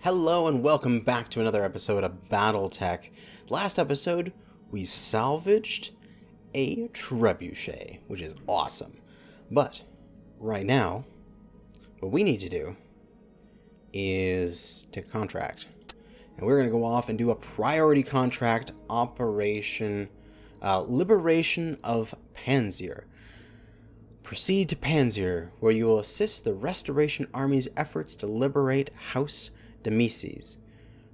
Hello and welcome back to another episode of Battletech. Last episode, we salvaged a trebuchet, which is awesome. But right now, what we need to do is take a contract. And we're going to go off and do a priority contract operation, Liberation of Panzyr. Proceed to Panzyr, where you will assist the Restoration Army's efforts to liberate House Demeses.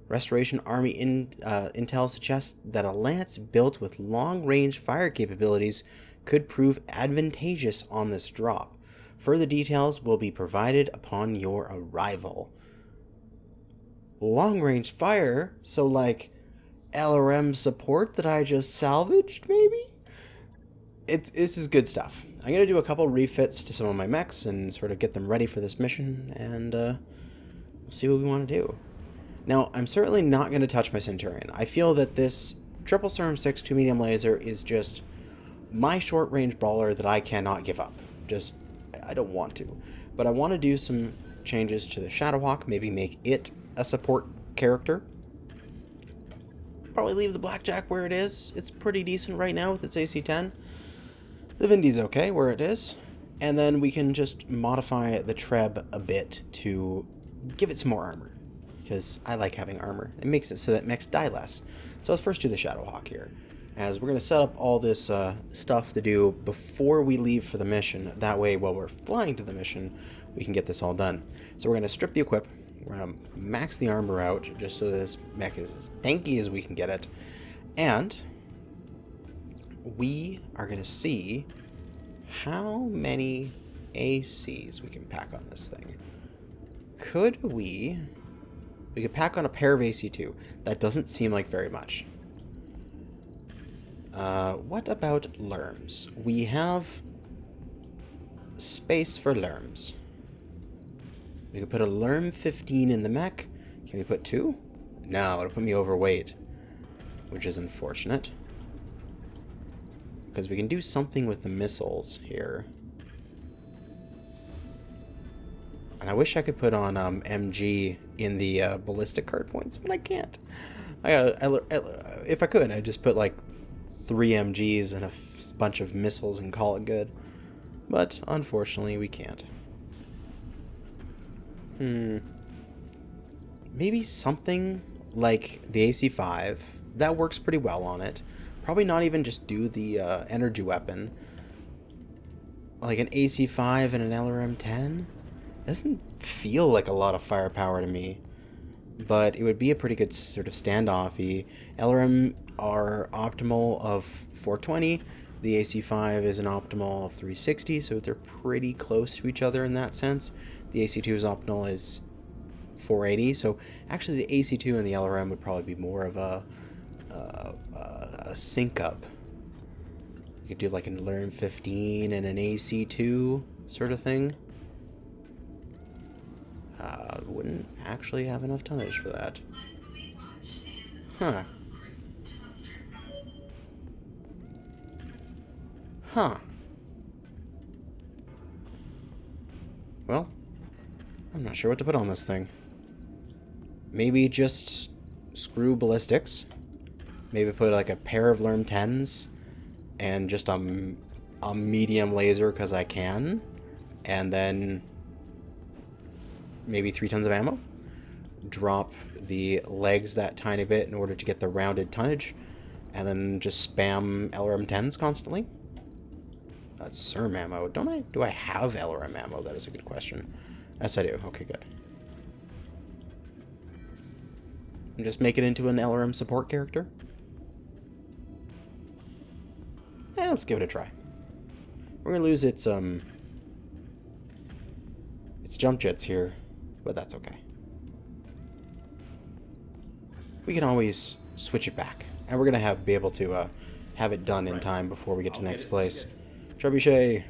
Restoration Army intel suggests that a lance built with long-range fire capabilities could prove advantageous on this drop. Further details will be provided upon your arrival. Long-range fire? So like LRM support that I just salvaged, maybe? This is good stuff. I'm going to do a couple refits to some of my mechs and sort of get them ready for this mission, and we'll see what we want to do. Now, I'm certainly not going to touch my Centurion. I feel that this triple Serum 6 2 medium laser is just my short-range brawler that I cannot give up. I don't want to. But I want to do some changes to the Shadowhawk, maybe make it a support character. Probably leave the Blackjack where it is. It's pretty decent right now with its AC-10. The Vindy's okay where it is. And then we can just modify the Treb a bit to give it some more armor. Because I like having armor. It makes it so that mechs die less. So let's first do the Shadowhawk here. As we're going to set up all this stuff to do before we leave for the mission. That way, while we're flying to the mission, we can get this all done. So we're going to strip the equip. We're going to max the armor out, just so this mech is as tanky as we can get it. And we are going to see how many ACs we can pack on this thing. We could pack on a pair of AC2. That doesn't seem like very much. What about Lerms? We have space for Lerms. We could put a Lerm 15 in the mech. Can we put 2? No, it'll put me overweight, which is unfortunate. Because we can do something with the missiles here. And I wish I could put on MG in the ballistic hard points, but I can't. If I could, I'd just put like 3 MGs and a bunch of missiles and call it good. But unfortunately, we can't. Maybe something like the AC5. That works pretty well on it. Probably not even just do the energy weapon. Like an AC5 and an LRM-10? Doesn't feel like a lot of firepower to me. But it would be a pretty good sort of standoffy. LRM are optimal of 420. The AC5 is an optimal of 360, so they're pretty close to each other in that sense. The AC2's optimal is 480, so actually the AC2 and the LRM would probably be more of a sync up. You could do like an LRM 15 and an AC2 sort of thing. Wouldn't actually have enough tonnage for that. Huh. Well, I'm not sure what to put on this thing. Maybe just screw ballistics. Maybe put like a pair of Lerm 10s and just a medium laser because I can. And then maybe 3 tons of ammo. Drop the legs that tiny bit in order to get the rounded tonnage. And then just spam LRM 10s constantly. That's SERM ammo. Do I have LRM ammo? That is a good question. Yes, I do. Okay, good. And just make it into an LRM support character. Let's give it a try. We're gonna lose its jump jets here, but that's okay. We can always switch it back, and we're gonna be able to have it done in time before we get to the next place. Trebuchet,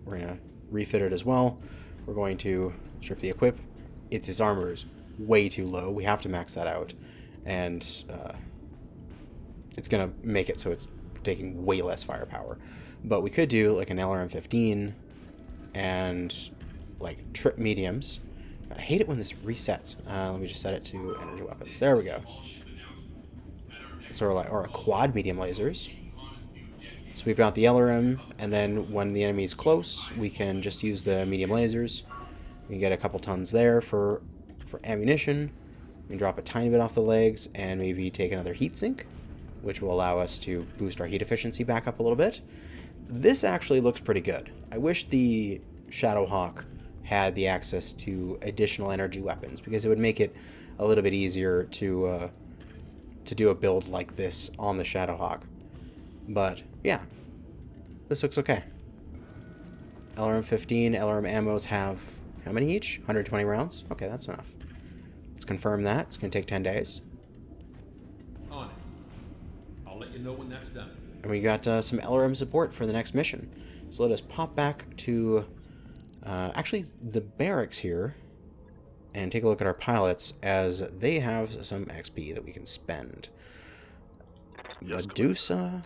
we're gonna refit it as well. We're going to strip the equip. Its armor is way too low. We have to max that out, and it's gonna make it so it's taking way less firepower. But we could do like an LRM 15 and like trip mediums, I hate it when this resets. Let me just set it to energy weapons. There we go. So or quad medium lasers. So we've got the LRM, and then when the enemy's close, we can just use the medium lasers. We can get a couple tons there for ammunition. We can drop a tiny bit off the legs and maybe take another heat sink, which will allow us to boost our heat efficiency back up a little bit. This actually looks pretty good. I wish the Shadowhawk had the access to additional energy weapons, because it would make it a little bit easier to do a build like this on the Shadowhawk. But yeah, this looks okay. LRM 15, LRM ammos have how many each? 120 rounds? Okay, that's enough. Let's confirm that. It's going to take 10 days. On it. I'll let you know when that's done. And we got some LRM support for the next mission. So let us pop back to actually the barracks here and take a look at our pilots, as they have some XP that we can spend. Medusa,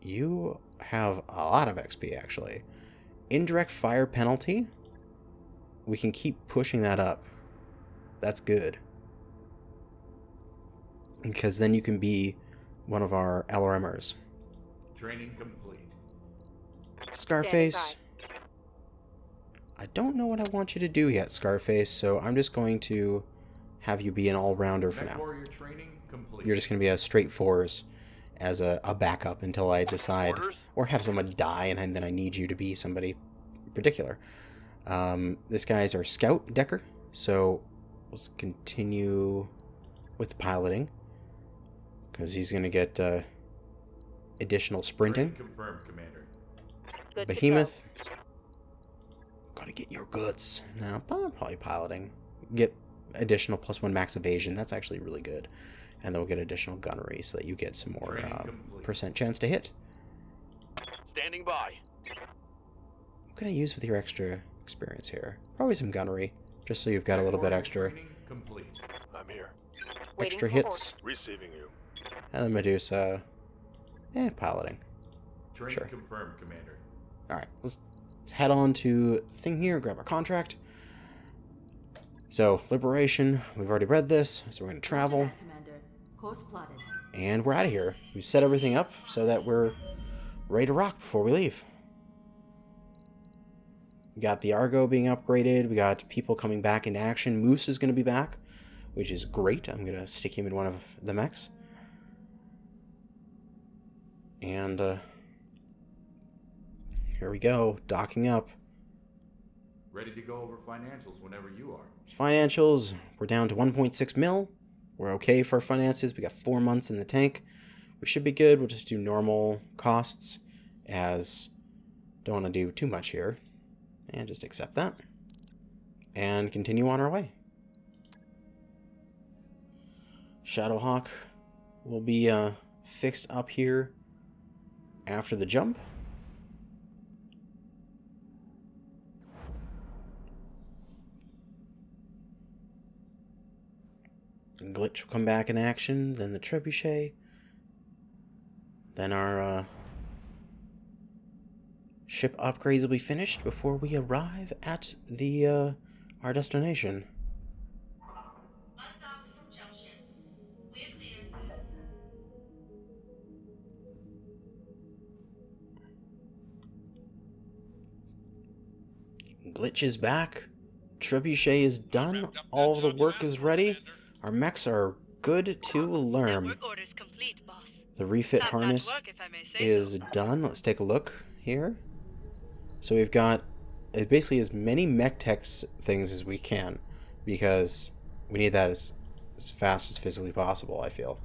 you have a lot of XP actually. Indirect fire penalty, we can keep pushing that up. That's good, because then you can be one of our LRMers. Training complete. Scarface, I don't know what I want you to do yet, Scarface, so I'm just going to have you be an all-rounder for now. You're just going to be a straight fours as a backup until I decide, or have someone die and then I need you to be somebody particular. This guy's our scout decker, so let's continue with the piloting, because he's going to get additional sprinting. Confirmed, Commander. Behemoth, gotta get your goods. Now, probably piloting. Get additional +1 max evasion. That's actually really good. And then we'll get additional gunnery so that you get some more percent chance to hit. Standing by. What can I use with your extra experience here? Probably some gunnery, just so you've got a little bit extra. I'm here. Extra hits. Receiving you. And then Medusa, piloting. Training confirmed, Commander. Alright, let's head on to the thing here, grab our contract. So, Liberation, we've already read this, so we're going to travel. And we're out of here. We set everything up so that we're ready to rock before we leave. We got the Argo being upgraded, we got people coming back into action. Moose is going to be back, which is great. I'm going to stick him in one of the mechs. And, here we go, docking up. Ready to go over financials whenever you are. Financials, we're down to 1.6 mil. We're okay for our finances. We got 4 months in the tank. We should be good. We'll just do normal costs, as don't want to do too much here. And just accept that. And continue on our way. Shadowhawk will be fixed up here after the jump. Glitch will come back in action, then the trebuchet, then our ship upgrades will be finished before we arrive at the our destination. Glitch is back, trebuchet is done, all the work is ready. Our mechs are good to learn. The refit harness is done. Let's take a look here. So we've got basically as many mech tech things as we can, because we need that as fast as physically possible, I feel.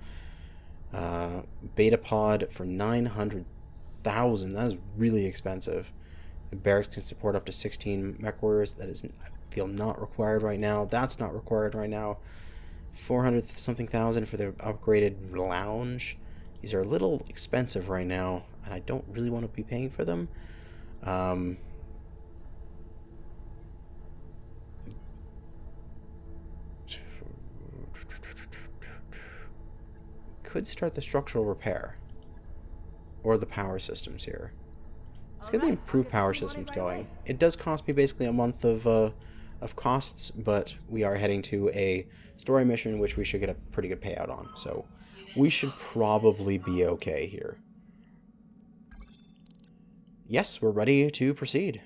Beta pod for 900,000. That is really expensive. The barracks can support up to 16 mech warriors. That is, I feel, not required right now. That's not required right now. 400 something thousand for the upgraded lounge. These are a little expensive right now, and I don't really want to be paying for them. Could start the structural repair or the power systems here. Let's get the improved power systems going. It does cost me basically a month of of costs, but we are heading to a story mission, which we should get a pretty good payout on. So we should probably be okay here. Yes, we're ready to proceed.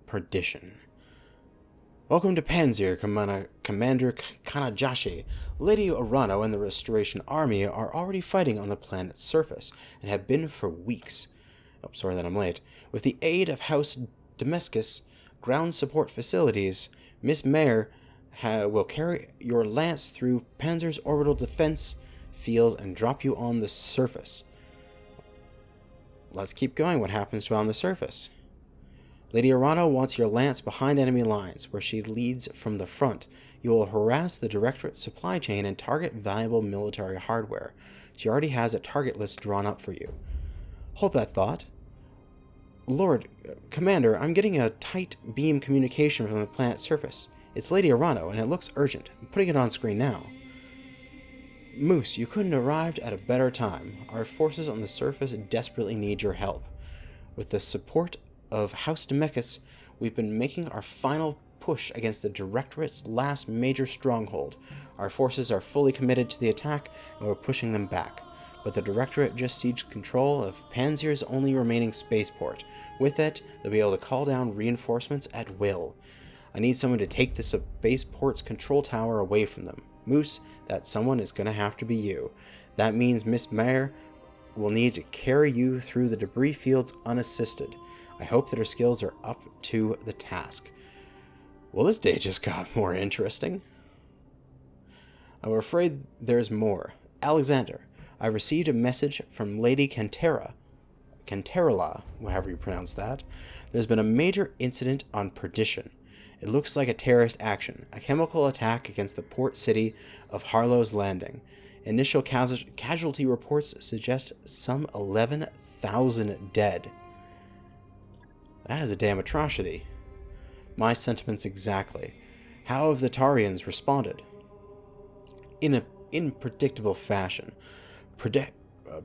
Perdition. Welcome to Panzyr, Commander Kanajashi. Lady Urano and the Restoration Army are already fighting on the planet's surface, and have been for weeks. Oh, sorry that I'm late. With the aid of House Damascus ground support facilities, Miss Mayer will carry your lance through Panzyr's orbital defense field and drop you on the surface. Let's keep going. What happens to on the surface? Lady Urano wants your lance behind enemy lines, where she leads from the front. You will harass the Directorate's supply chain and target valuable military hardware. She already has a target list drawn up for you. Hold that thought. Lord, Commander, I'm getting a tight beam communication from the planet's surface. It's Lady Urano, and it looks urgent. I'm putting it on screen now. Moose, you couldn't have arrived at a better time. Our forces on the surface desperately need your help. With the support of House Damascus, we've been making our final push against the Directorate's last major stronghold. Our forces are fully committed to the attack, and we're pushing them back. But the Directorate just seized control of Panzyr's only remaining spaceport. With it, they'll be able to call down reinforcements at will. I need someone to take the spaceport's control tower away from them. Moose, that someone is going to have to be you. That means Miss Mayer will need to carry you through the debris fields unassisted. I hope that her skills are up to the task. Well, this day just got more interesting. I'm afraid there's more. Alexander, I received a message from Lady Canterla, whatever you pronounce that. There's been a major incident on Perdition. It looks like a terrorist action, a chemical attack against the port city of Harlow's Landing. Initial casualty reports suggest some 11,000 dead. That is a damn atrocity. My sentiments exactly. How have the Tarians responded? In predictable fashion.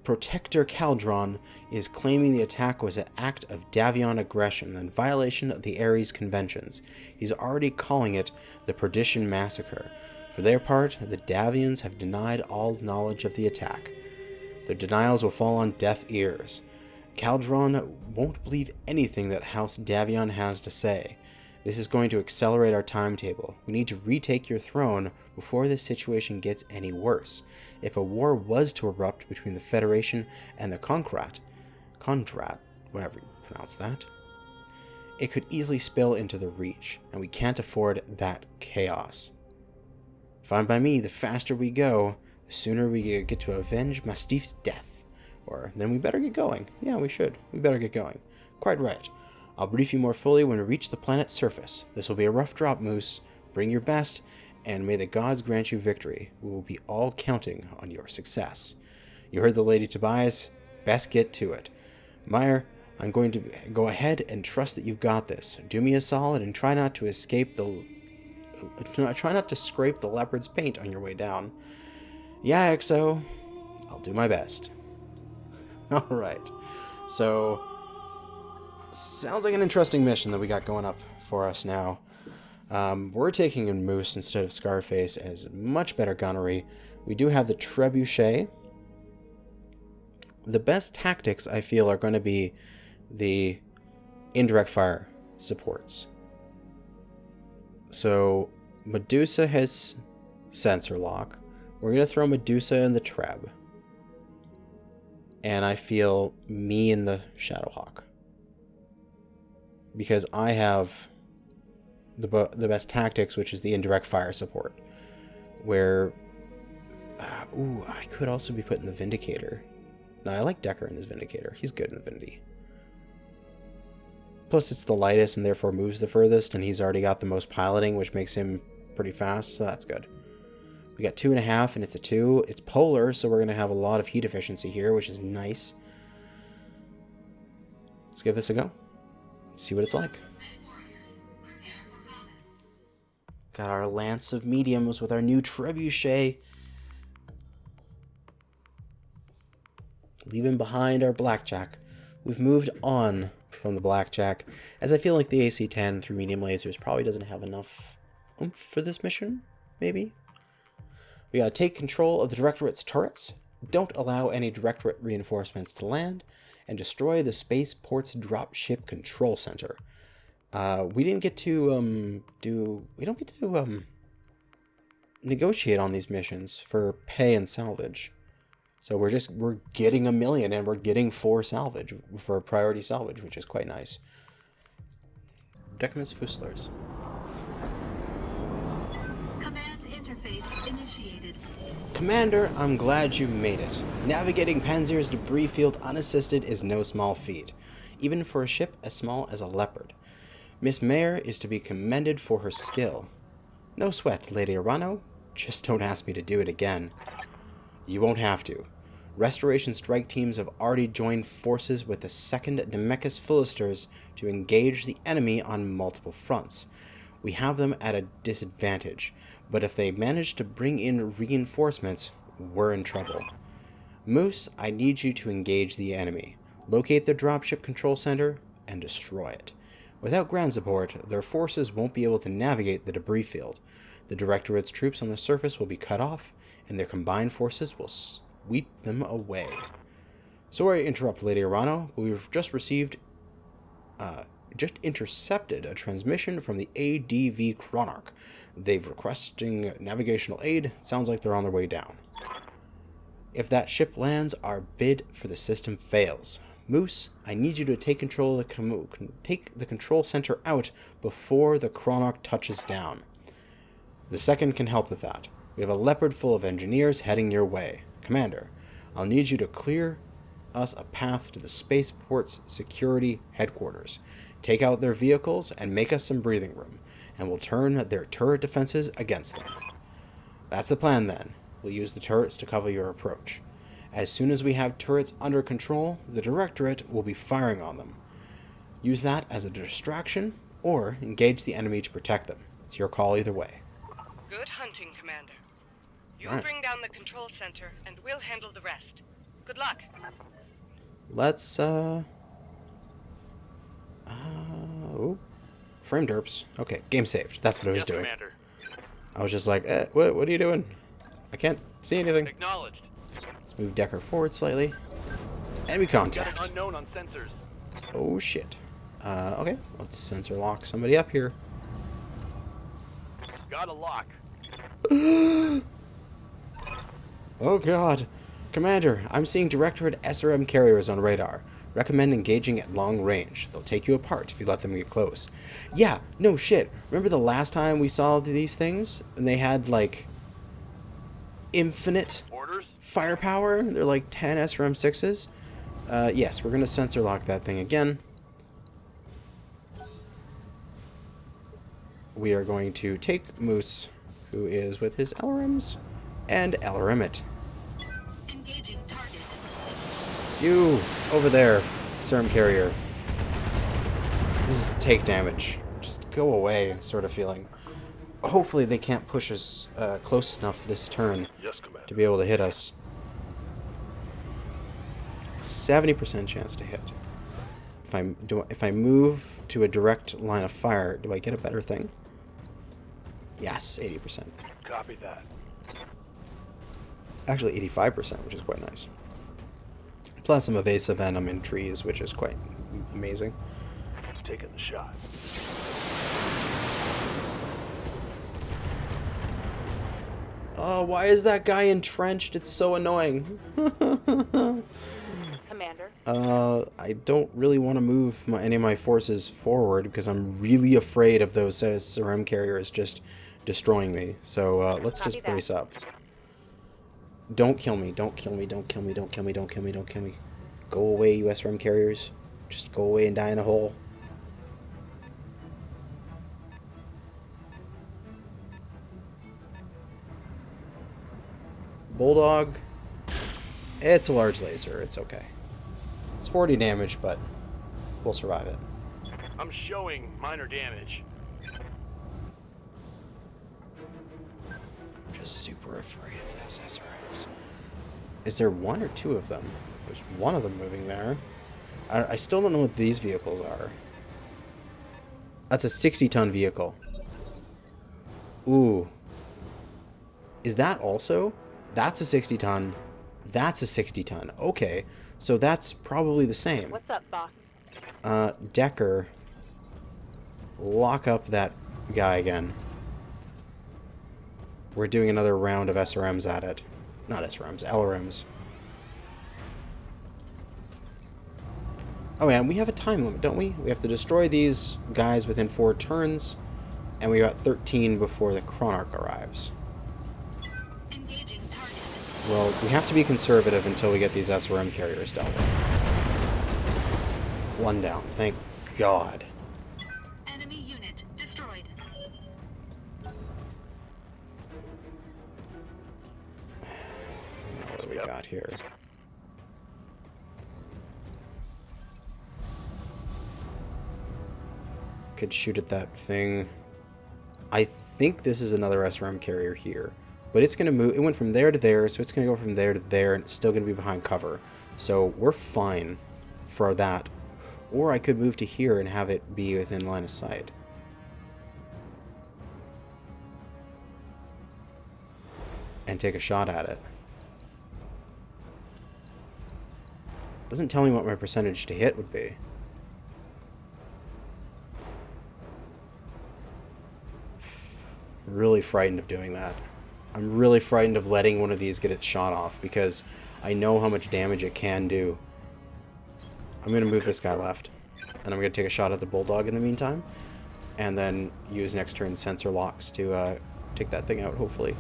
Protector Caldron is claiming the attack was an act of Davion aggression in violation of the Ares Conventions. He's already calling it the Perdition Massacre. For their part, the Davians have denied all knowledge of the attack. Their denials will fall on deaf ears. Caldron won't believe anything that House Davion has to say. This is going to accelerate our timetable. We need to retake your throne before this situation gets any worse. If a war was to erupt between the Federation and the Kondrat, whatever you pronounce that, it could easily spill into the Reach, and we can't afford that chaos. Fine by me, the faster we go, the sooner we get to avenge Mastiff's death. Or, then we better get going. Yeah, we should. We better get going. Quite right. I'll brief you more fully when we reach the planet's surface. This will be a rough drop, Moose. Bring your best, and may the gods grant you victory. We will be all counting on your success. You heard the Lady Tobias. Best get to it. Meyer, I'm going to go ahead and trust that you've got this. Do me a solid and try not to scrape the leopard's paint on your way down. Yeah, XO. I'll do my best. Alright, so sounds like an interesting mission that we got going up for us now. We're taking in Moose instead of Scarface as much better gunnery. We do have the Trebuchet. The best tactics, I feel, are going to be the indirect fire supports. So Medusa has sensor lock. We're going to throw Medusa in the Treb. And I feel me in the Shadowhawk. Because I have the best tactics, which is the indirect fire support. Where... I could also be putting the Vindicator. No, I like Decker in this Vindicator. He's good in the Vindy. Plus it's the lightest and therefore moves the furthest, and he's already got the most piloting, which makes him pretty fast, so that's good. We got 2.5 and it's a 2. It's polar, so we're going to have a lot of heat efficiency here, which is nice. Let's give this a go. See what it's like. Got our Lance of Mediums with our new Trebuchet. Leaving behind our Blackjack. We've moved on from the Blackjack, as I feel like the AC-10 through medium lasers probably doesn't have enough oomph for this mission, maybe? We gotta take control of the Directorate's turrets, don't allow any Directorate reinforcements to land, and destroy the spaceport's dropship control center. We didn't get to, negotiate on these missions for pay and salvage. So we're getting 1 million and we're getting 4 salvage for priority salvage, which is quite nice. Decimus Fusiliers. Command interface initiated. Commander, I'm glad you made it. Navigating Panzyr's debris field unassisted is no small feat, even for a ship as small as a Leopard. Miss Mayer is to be commended for her skill. No sweat, Lady Arano. Just don't ask me to do it again. You won't have to. Restoration strike teams have already joined forces with the 2nd Nemechus Philisters to engage the enemy on multiple fronts. We have them at a disadvantage, but if they manage to bring in reinforcements, we're in trouble. Moose, I need you to engage the enemy, locate the dropship control center, and destroy it. Without ground support, their forces won't be able to navigate the debris field. The Directorate's troops on the surface will be cut off, and their combined forces will sweep them away. Sorry to interrupt, Lady Arano, but we've just intercepted a transmission from the ADV Chronarch. They're requesting navigational aid. Sounds like they're on their way down. If that ship lands, our bid for the system fails. Moose, I need you to take control of the control center out before the Chronarch touches down. The 2nd can help with that. We have a Leopard full of engineers heading your way. Commander, I'll need you to clear us a path to the spaceport's security headquarters. Take out their vehicles and make us some breathing room, and we'll turn their turret defenses against them. That's the plan then. We'll use the turrets to cover your approach. As soon as we have turrets under control, the Directorate will be firing on them. Use that as a distraction, or engage the enemy to protect them. It's your call either way. Good hunting, Commander. You All right. bring down the control center, and we'll handle the rest. Good luck. Let's, frame derps. Okay, game saved. That's what I was Yes, doing. Commander. I was just like, what are you doing? I can't see anything. Acknowledged. Let's move Decker forward slightly. Enemy Got an contact. unknown on sensors. Oh, shit. Okay, let's sensor lock somebody up here. Got a lock. Oh, God. Commander, I'm seeing Directorate SRM carriers on radar. Recommend engaging at long range. They'll take you apart if you let them get close. Yeah, no shit. Remember the last time we saw these things? And they had, like, infinite Orders? firepower? They're like 10 SRM-6s. Yes, we're going to sensor lock that thing again. We are going to take Moose, who is with his LRMs, and LRM it. Engaging target. You, over there, SRM carrier. This is take damage. Just go away, sort of feeling. Hopefully they can't push us close enough this turn Yes, Commander. to be able to hit us. 70% chance to hit. If I move to a direct line of fire, do I get a better thing? Yes, 80%. Copy that. Actually, 85%, which is quite nice. Plus, I'm evasive and I'm in trees, which is quite amazing. Taking the shot. Oh, why is that guy entrenched? It's so annoying. Commander. I don't really want to move any of my forces forward because I'm really afraid of those SRM carriers just destroying me. So let's just Copy that. brace up. Don't kill me. Don't kill me. Don't kill me. Don't kill me. Don't kill me. Don't kill me. Go away, you SRM carriers. Just go away and die in a hole. Bulldog. It's a large laser. It's okay. It's 40 damage, but we'll survive it. I'm showing minor damage. I'm just super afraid of those SRMs. Is there one or two of them? There's one of them moving there. I still don't know what these vehicles are. That's a 60-ton vehicle. Ooh. Is that also? That's a 60-ton. That's a 60-ton. Okay. So that's probably the same. What's up, boss? Decker. Lock up that guy again. We're doing another round of SRMs at it. Not SRMs, LRMs. Oh, and we have a time limit, don't we? We have to destroy these guys within 4 turns, and we got 13 before the Chronarch arrives. Engaging target. Well, we have to be conservative until we get these SRM carriers dealt with. 1 down, thank God. Enemy unit destroyed. What do we got here? Could shoot at that thing. I think this is another SRM carrier here. But it's going to move. It went from there to there, so it's going to go from there to there, and it's still going to be behind cover. So we're fine for that. Or I could move to here and have it be within line of sight. And take a shot at it. Doesn't tell me what my percentage to hit would be. Really frightened of doing that. I'm really frightened of letting one of these get its shot off because I know how much damage it can do. I'm going to move this guy left. And I'm going to take a shot at the Bulldog in the meantime. And then use next turn sensor locks to take that thing out, hopefully.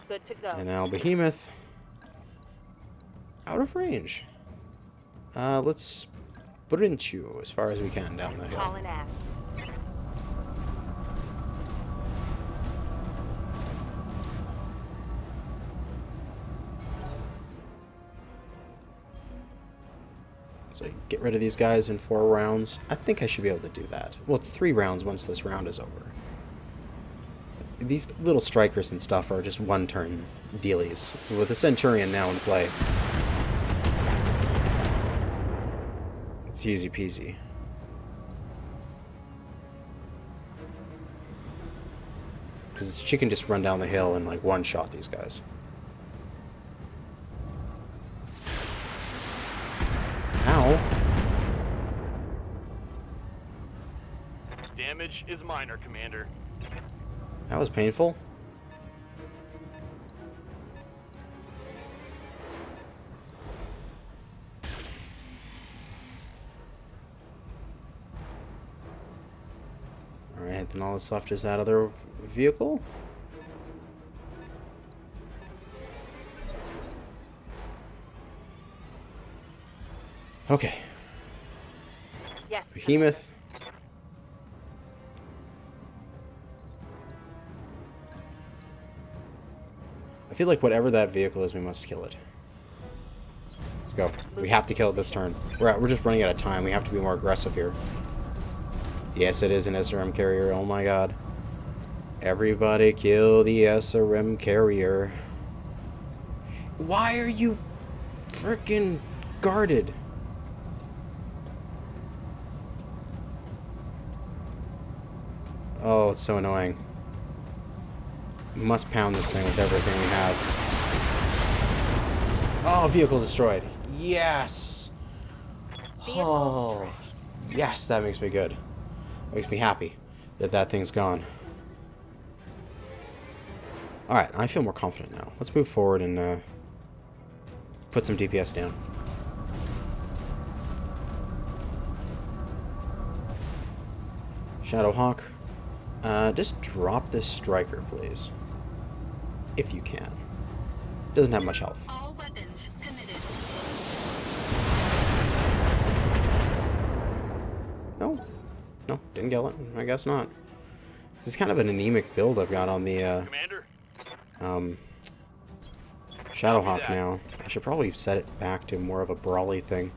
Good to go. And now Behemoth. Out of range. Let's put it in chew as far as we can down the hill. Hauling ass. So get rid of these guys in 4 rounds. I think I should be able to do that. Well, 3 rounds once this round is over. These little strikers and stuff are just 1-turn dealies. With the Centurion now in play, it's easy peasy. Because she can just run down the hill and like one-shot these guys. Ow. Damage is minor, Commander. That was painful. Alright, then all that's left is that other vehicle. Okay. Yes. Behemoth. I feel like whatever that vehicle is, we must kill it. Let's go. We have to kill it this turn. We're just running out of time. We have to be more aggressive here. Yes, it is an SRM carrier. Oh my god. Everybody kill the SRM carrier. Why are you frickin' guarded? Oh, it's so annoying. We must pound this thing with everything we have. Oh, vehicle destroyed. Yes! Oh. Yes, that makes me good. Makes me happy that that thing's gone. Alright, I feel more confident now. Let's move forward and put some DPS down. Shadowhawk. Just drop this striker, please. If you can. Doesn't have much health. All weapons committed. No. No, didn't kill it. I guess not. This is kind of an anemic build I've got on the, Commander? Shadowhawk now. I should probably set it back to more of a brawly thing.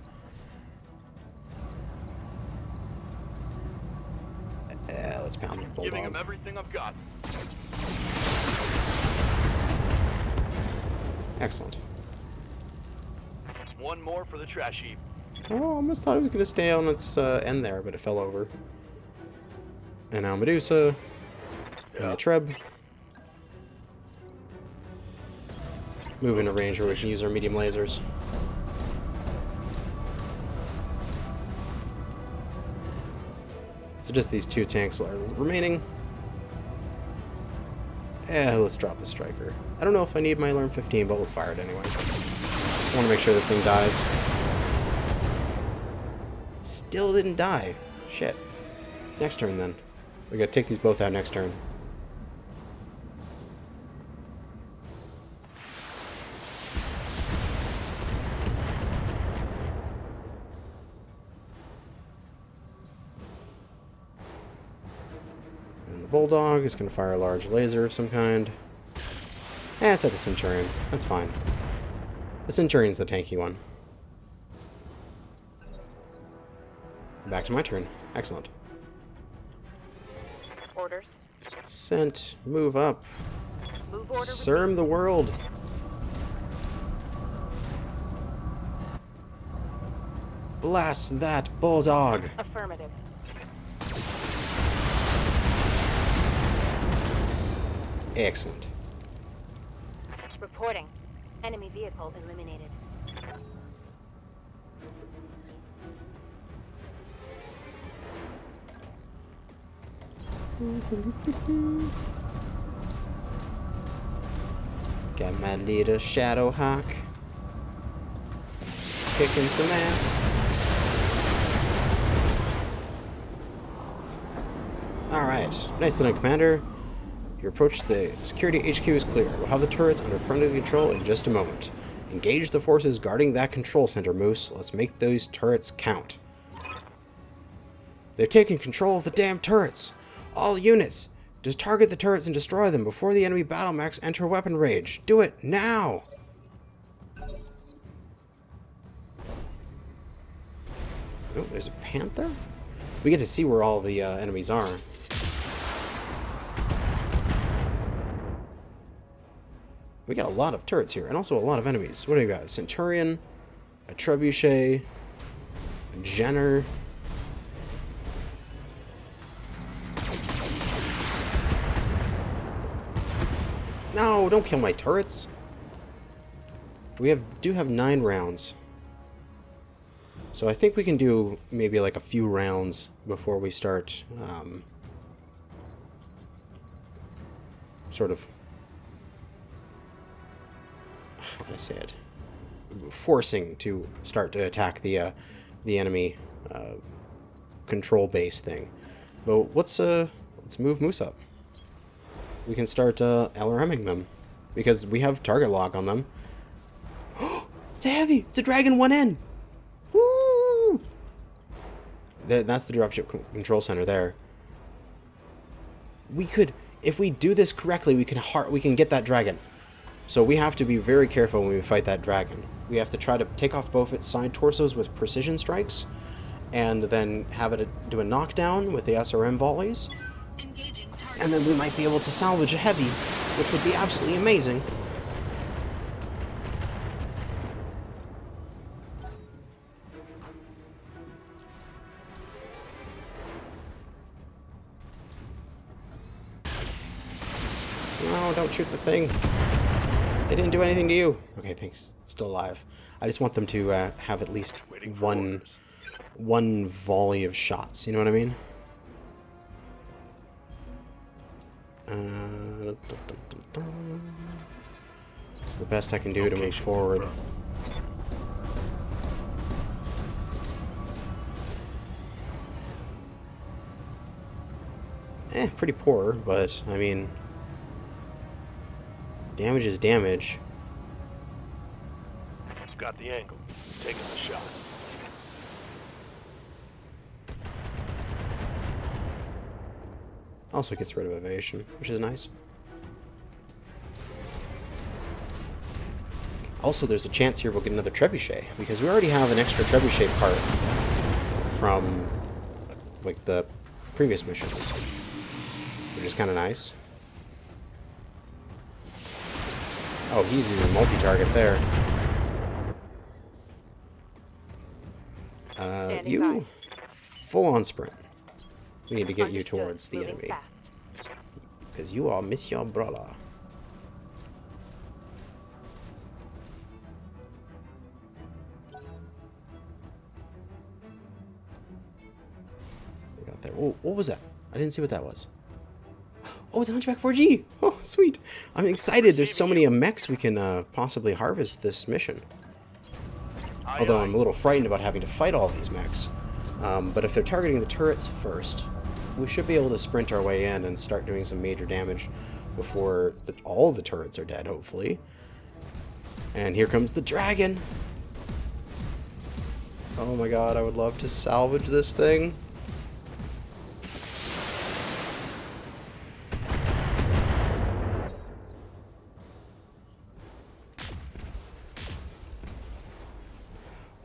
Let's pound the Giving him bulldog. everything I've got. Excellent. One more for the trash heap. Oh, I almost thought it was going to stay on its end there, but it fell over. And now Medusa. And the Treb. Move into range where we can use our medium lasers. So just these 2 tanks are remaining. Let's drop the Striker. I don't know if I need my Alarm 15, but we'll fire it anyway. I want to make sure this thing dies. Still didn't die. Shit. Next turn then. We gotta take these both out next turn. And the Bulldog is gonna fire a large laser of some kind. It's at the Centurion. That's fine. The Centurion's the tanky one. Back to my turn. Excellent. Orders. Sent. Move up. Move order. Serm the world. Blast that Bulldog. Affirmative. Excellent. Reporting. Enemy vehicle eliminated. Got my little Shadowhawk. Kicking some ass. Alright. Nice little Commander. Your approach to the security HQ is clear. We'll have the turrets under friendly control in just a moment. Engage the forces guarding that control center, Moose. Let's make those turrets count. They've taken control of the damn turrets. All units, just target the turrets and destroy them before the enemy battle mechs enter weapon rage. Do it now! Oh, there's a Panther? We get to see where all the enemies are. We got a lot of turrets here, and also a lot of enemies. What do you got? A Centurion, a Trebuchet, a Jenner. No, don't kill my turrets. We do have 9 rounds. So I think we can do maybe like a few rounds before we start sort of, how can I say it, forcing to start to attack the enemy control base thing. But let's move Moose up. We can start LRMing them because we have target lock on them. It's a heavy. It's a Dragon 1N. Woo! That's the dropship control center there. We could, if we do this correctly, we can get that dragon. So we have to be very careful when we fight that dragon. We have to try to take off both its side torsos with precision strikes, and then have it do a knockdown with the SRM volleys. Engaging target. And then we might be able to salvage a heavy, which would be absolutely amazing. No, don't shoot the thing. They didn't do anything to you. Okay, thanks. It's still alive. I just want them to have at least one volley of shots. You know what I mean? It's the best I can do to move forward. Pretty poor, but I mean, damage is damage. Got the angle. Taking the shot. Also gets rid of evasion, which is nice. Also, there's a chance here we'll get another trebuchet, because we already have an extra trebuchet part from, like, the previous missions. which is kind of nice. Oh, he's using multi-target there. You full-on sprint. We need to get you towards the enemy. Because you are Monsieur Brother. We got there. Oh, what was that? I didn't see what that was. Oh, it's a Hunchback 4G. Oh, sweet. I'm excited. There's so many mechs we can possibly harvest this mission. Although I'm a little frightened about having to fight all these mechs. But if they're targeting the turrets first, we should be able to sprint our way in and start doing some major damage before all the turrets are dead, hopefully. And here comes the dragon. Oh my god, I would love to salvage this thing.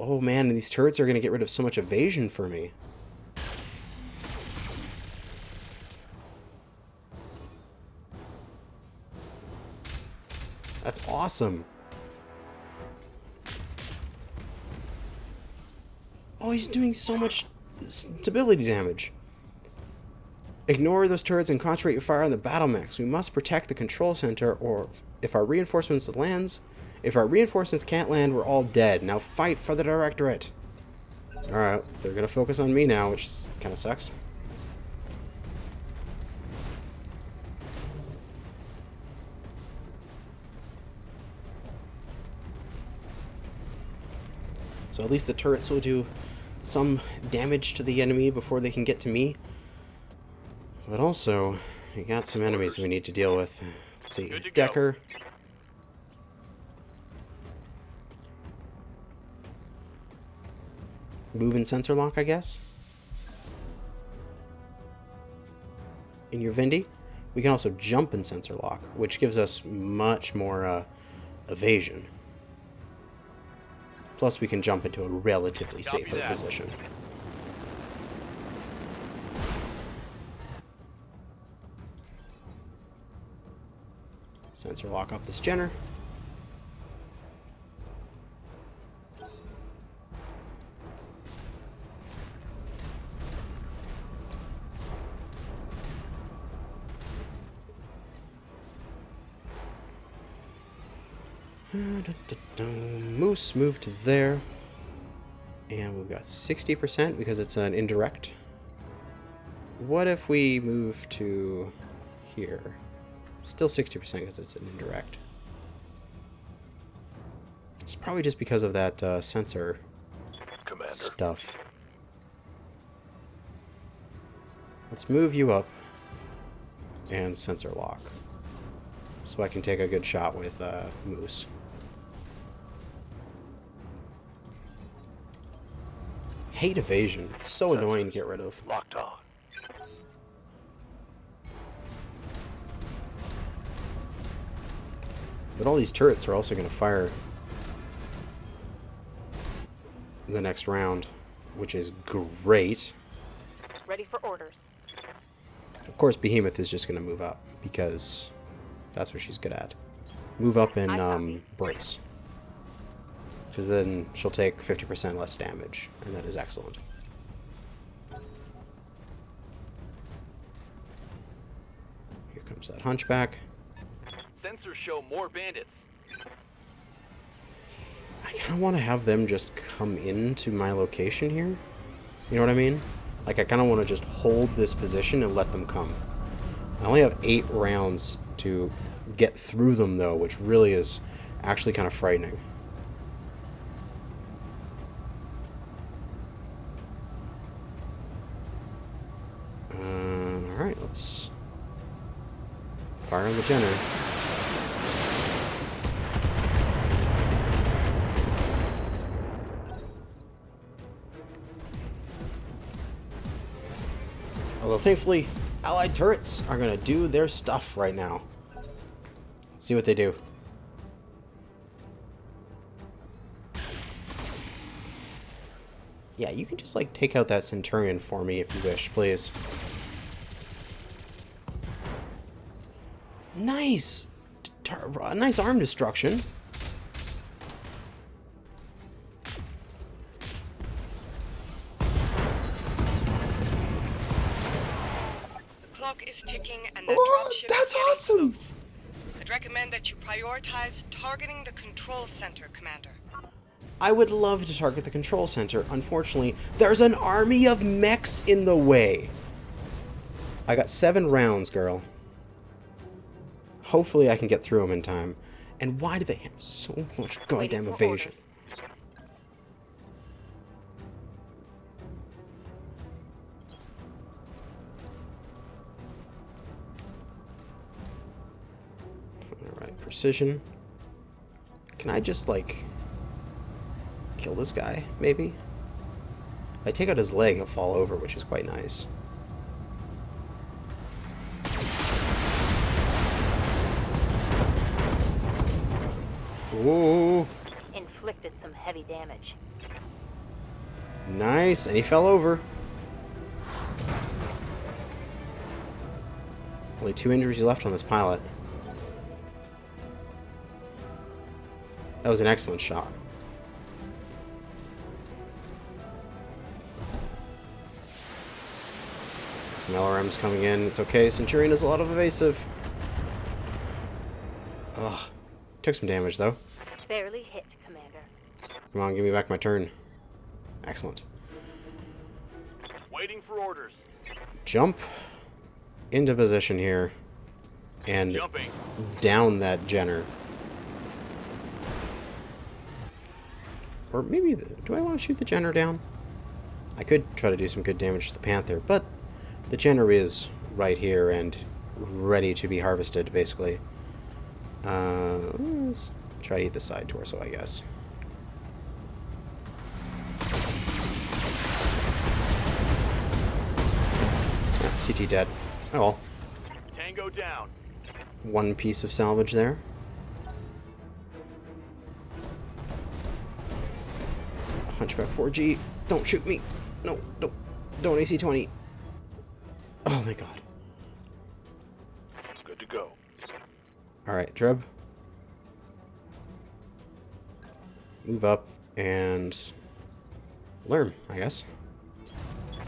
Oh man, these turrets are going to get rid of so much evasion for me. That's awesome. Oh, he's doing so much stability damage. Ignore those turrets and concentrate your fire on the battle mechs. We must protect the control center, or if our reinforcements can't land, we're all dead. Now fight for the directorate. Alright, they're gonna focus on me now, which kind of sucks. So at least the turrets will do some damage to the enemy before they can get to me. But also, we got some enemies we need to deal with. Let's see, Decker. Move in sensor lock, I guess. In your Vindy. We can also jump in sensor lock, which gives us much more evasion. Plus, we can jump into a relatively safer position. Sensor lock up this Jenner. Moose moved to there. And we've got 60% because it's an indirect. What if we move to here? Still 60% because it's an indirect. It's probably just because of that sensor stuff. Let's move you up and sensor lock. So I can take a good shot with Moose. Hate evasion. It's so annoying to get rid of. Locked on. But all these turrets are also going to fire in the next round, which is great. Ready for orders. Of course, Behemoth is just going to move up because that's what she's good at. Move up and brace. Because then she'll take 50% less damage, and that is excellent. Here comes that Hunchback. Sensors show more bandits. I kind of want to have them just come into my location here. You know what I mean? Like, I kind of want to just hold this position and let them come. I only have 8 rounds to get through them, though, which really is actually kind of frightening. Alright, let's fire on the Jenner. Although thankfully, allied turrets are going to do their stuff right now. Let's see what they do. Yeah, you can just like take out that Centurion for me if you wish, please. Nice! Nice arm destruction. The clock is ticking and the Oh, dropship that's is getting awesome! close. I'd recommend that you prioritize targeting the control center, Commander. I would love to target the control center. Unfortunately, there's an army of mechs in the way. I got 7 rounds, girl. Hopefully I can get through them in time. And why do they have so much goddamn for evasion? Alright, precision. Can I just, like, kill this guy, maybe? If I take out his leg, he'll fall over, which is quite nice. Ooh. Inflicted some heavy damage. Nice, and he fell over. Only 2 injuries left on this pilot. That was an excellent shot. Some LRMs coming in. It's okay. Centurion has a lot of evasive. Ugh. Took some damage, though. Barely hit, Commander. Come on, give me back my turn. Excellent. Waiting for orders. Jump into position here. And Jumping. down that Jenner. Or maybe... do I want to shoot the Jenner down? I could try to do some good damage to the Panther, but the Jenner is right here and ready to be harvested, basically. Let's try to eat the side torso, I guess. Yeah, CT dead. Oh well. Tango down. 1 piece of salvage there. Hunchback 4G. Don't shoot me. No, don't AC-20. Oh, thank God. Good to go. Alright, Drub. Move up and learn, I guess.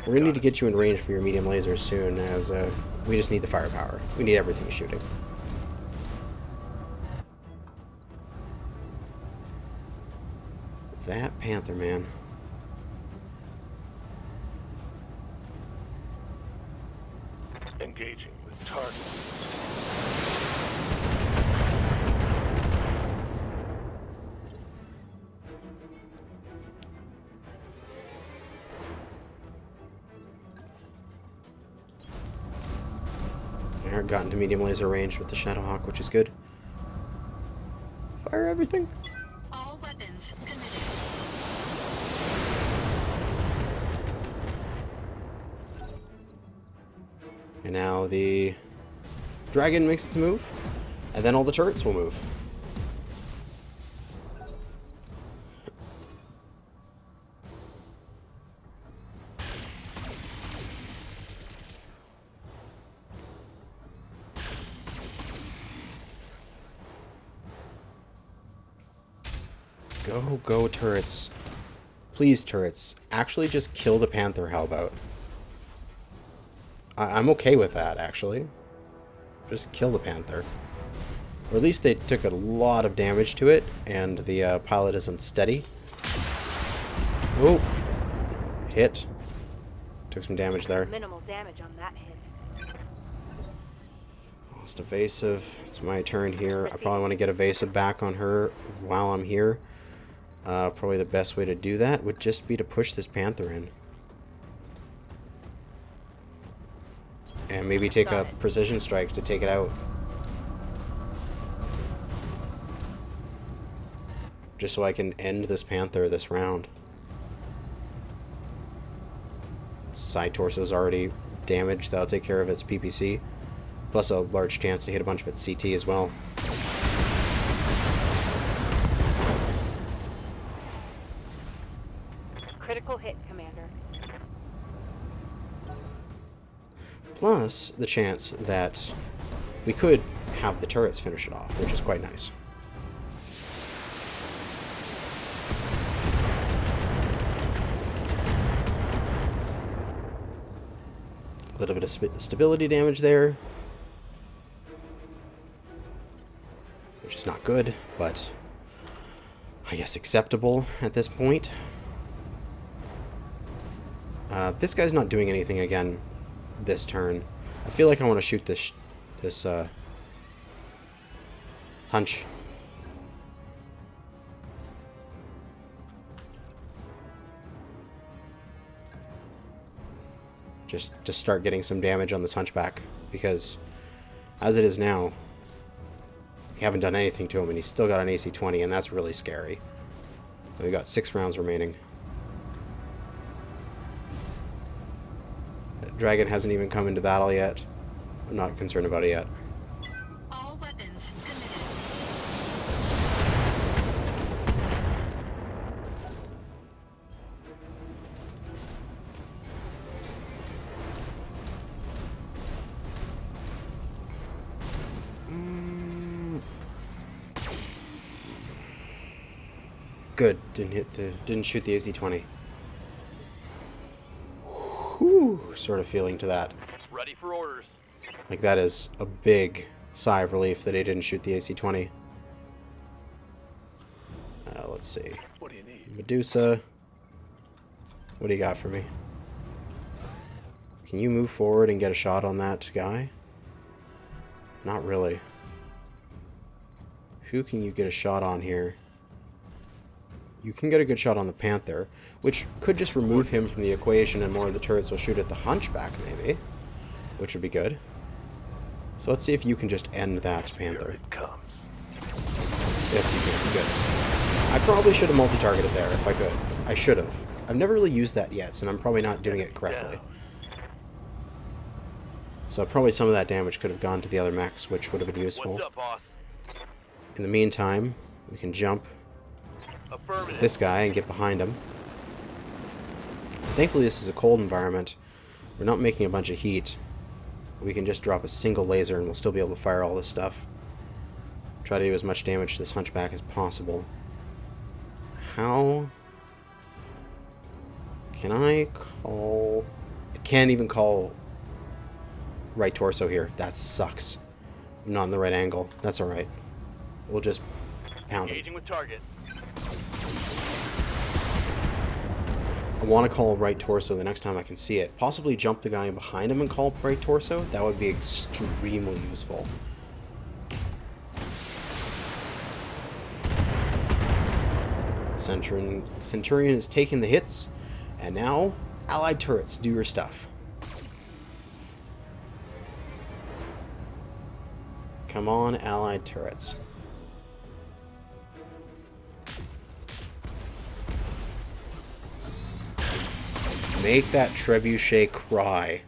We're gonna need to get you in range for your medium lasers soon, as we just need the firepower. We need everything shooting. That Panther, man. Engaging with target. I got into medium laser range with the Shadowhawk, which is good. Fire everything. All weapons committed. And now the dragon makes its move, and then all the turrets will move. Go, turrets. Please, turrets. Actually, just kill the Panther, how about? I'm okay with that, actually. Just kill the Panther. Or at least they took a lot of damage to it, and the pilot is unsteady. Oh! Hit. Took some damage there. Minimal damage on that hit. Lost evasive. It's my turn here. I probably want to get evasive back on her while I'm here. Probably the best way to do that would just be to push this Panther in. And maybe take a precision strike to take it out. Just so I can end this Panther this round. Side torso is already damaged. That'll take care of its PPC. Plus a large chance to hit a bunch of its CT as well. Critical hit, Commander. Plus the chance that we could have the turrets finish it off, which is quite nice. A little bit of stability damage there, which is not good, but I guess acceptable at this point. This guy's not doing anything again this turn. I feel like I want to shoot this hunch. Just to start getting some damage on this hunchback, because as it is now, we haven't done anything to him, and he's still got an AC-20, and that's really scary. We got 6 rounds remaining. Dragon hasn't even come into battle yet. I'm not concerned about it yet. All weapons committed. Good. Didn't shoot the AC-20. Whew, sort of feeling to that. Ready for orders. Like, that is a big sigh of relief that he didn't shoot the AC-20. Let's see. What do you need? Medusa. What do you got for me? Can you move forward and get a shot on that guy? Not really. Who can you get a shot on here? You can get a good shot on the Panther, which could just remove him from the equation and more of the turrets will shoot at the Hunchback, maybe. Which would be good. So let's see if you can just end that Panther. Here it comes. Yes, you can. Good. I probably should have multi-targeted there if I could. I should have. I've never really used that yet, so I'm probably not doing it correctly. So probably some of that damage could have gone to the other mechs, which would have been useful. What's up, boss? In the meantime, we can jump with Affirmative. this guy and get behind him. Thankfully, this is a cold environment. We're not making a bunch of heat. We can just drop a single laser and we'll still be able to fire all this stuff. Try to do as much damage to this Hunchback as possible. How can I call... I can't even call right torso here. That sucks. I'm not in the right angle. That's alright. We'll just pound him. Engaging with target. I want to call right torso the next time I can see it. Possibly jump the guy behind him and call right torso. That would be extremely useful. Centurion is taking the hits. And now, allied turrets, do your stuff. Come on, allied turrets. Make that trebuchet cry.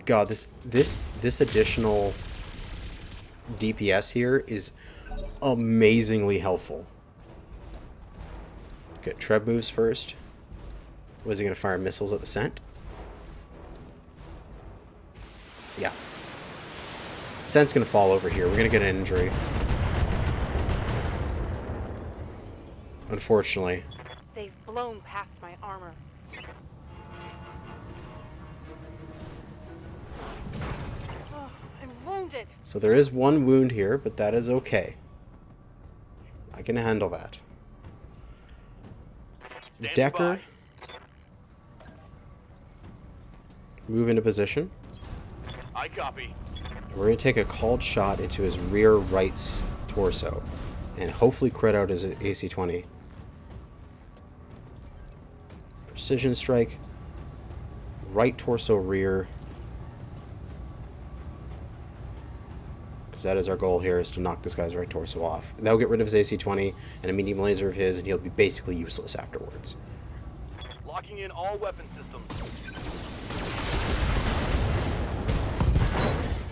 God, this additional DPS here is amazingly helpful. Get Treb moves first. Was he going to fire missiles at the scent? Yeah. Scent's going to fall over here. We're going to get an injury. Unfortunately. They've blown past my armor. Oh, I'm wounded. So there is one wound here, but that is okay. I can handle that. Standing Decker. Move into position. by. I copy. We're going to take a called shot into his rear right torso. And hopefully crit out his AC-20. Precision strike. Right torso rear. Because that is our goal here, is to knock this guy's right torso off. That'll get rid of his AC-20 and a medium laser of his, and he'll be basically useless afterwards. Locking in all weapon systems.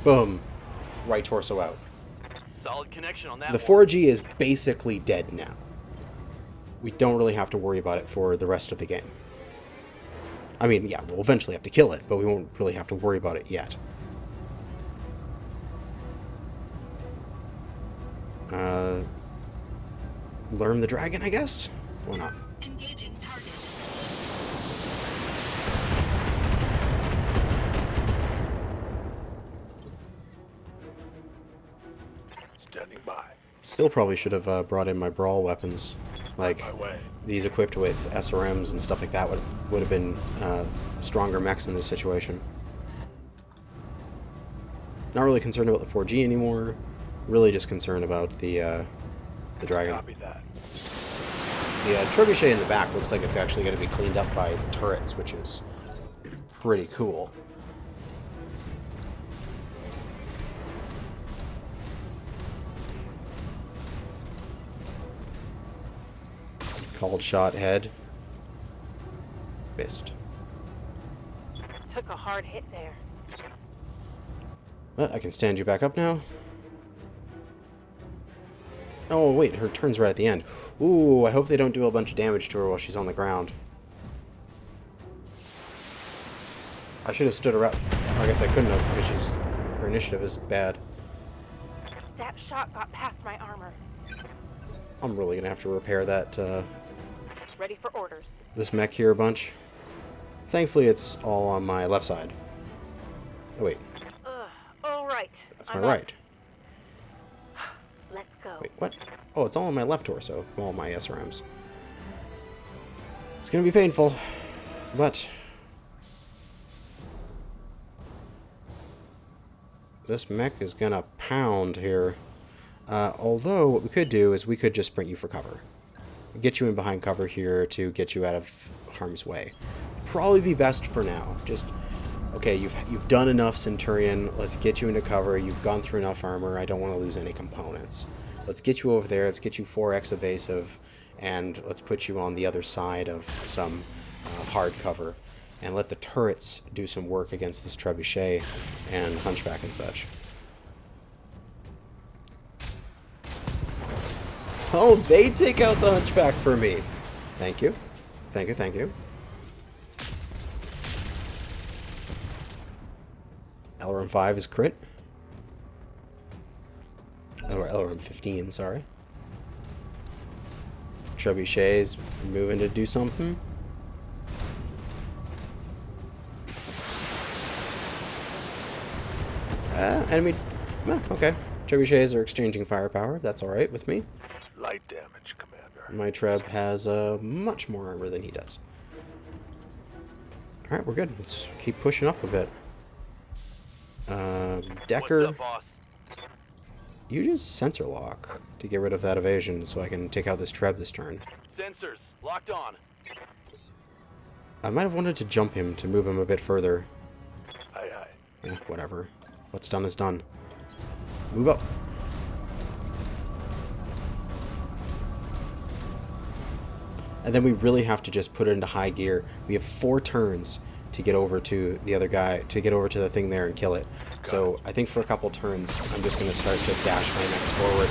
Boom. Right torso out. Solid connection on that The one. 4G is basically dead now. we don't really have to worry about it for the rest of the game. I mean, yeah, we'll eventually have to kill it, but we won't really have to worry about it yet. Learn the dragon, I guess? Why not? Engaging target. Standing by. Still probably should have brought in my brawl weapons. Like, My way. these equipped with SRMs and stuff like that would have been stronger mechs in this situation. Not really concerned about the 4G anymore. Really just concerned about the dragon. Copy that. The trebuchet in the back looks like it's actually going to be cleaned up by the turrets, which is pretty cool. Called shot head. Fist. Took a hard hit there. But I can stand you back up now. Oh, wait, her turn's right at the end. Ooh, I hope they don't do a bunch of damage to her while she's on the ground. I should have stood her up. I guess I couldn't have because her initiative is bad. That shot got past my armor. I'm really gonna have to repair that Ready for orders. this mech here a bunch. Thankfully, it's all on my left side. Oh wait, All right. that's my I'm up. right. Let's go. Wait, what? Oh, it's all on my left torso. All my SRMs. It's gonna be painful, but this mech is gonna pound here. Although what we could do is we could just sprint you for cover, get you in behind cover here to get you out of harm's way. Probably be best for now. Just okay. You've done enough, Centurion. Let's get you into cover. You've gone through enough armor. I don't want to lose any components. Let's get you over there. Let's get you 4x evasive, and let's put you on the other side of some hard cover, and let the turrets do some work against this trebuchet and hunchback and such. Oh, they take out the hunchback for me. Thank you. Thank you, thank you. LRM 5 is crit. Or LRM 15, sorry. Trebuchet's moving to do something. Enemy... okay. Trebuchets are exchanging firepower. That's alright with me. Light damage, Commander. My Treb has much more armor than he does. Alright, we're good. Let's keep pushing up a bit. Decker, What's up, boss? you just sensor lock to get rid of that evasion so I can take out this Treb this turn. Sensors locked on. I might have wanted to jump him to move him a bit further. Aye, aye. Whatever. What's done is done. Move up. And then we really have to just put it into high gear. We have 4 turns to get over to the other guy, to get over to the thing there and kill it. So I think for a couple turns, I'm just going to start to dash my mechs forward.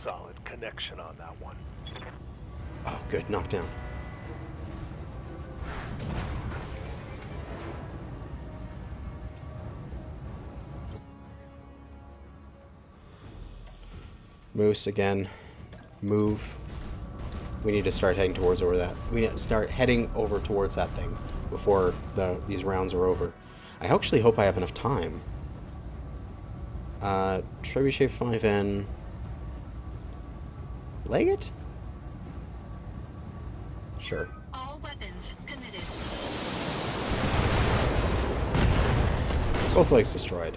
Solid connection on that one. Oh, good. Knockdown. Moose again. Move. We need to start heading towards over that. We need to start heading over towards that thing before these rounds are over. I actually hope I have enough time. Trebuchet 5N. Leg it? Sure. All weapons committed. Both legs destroyed.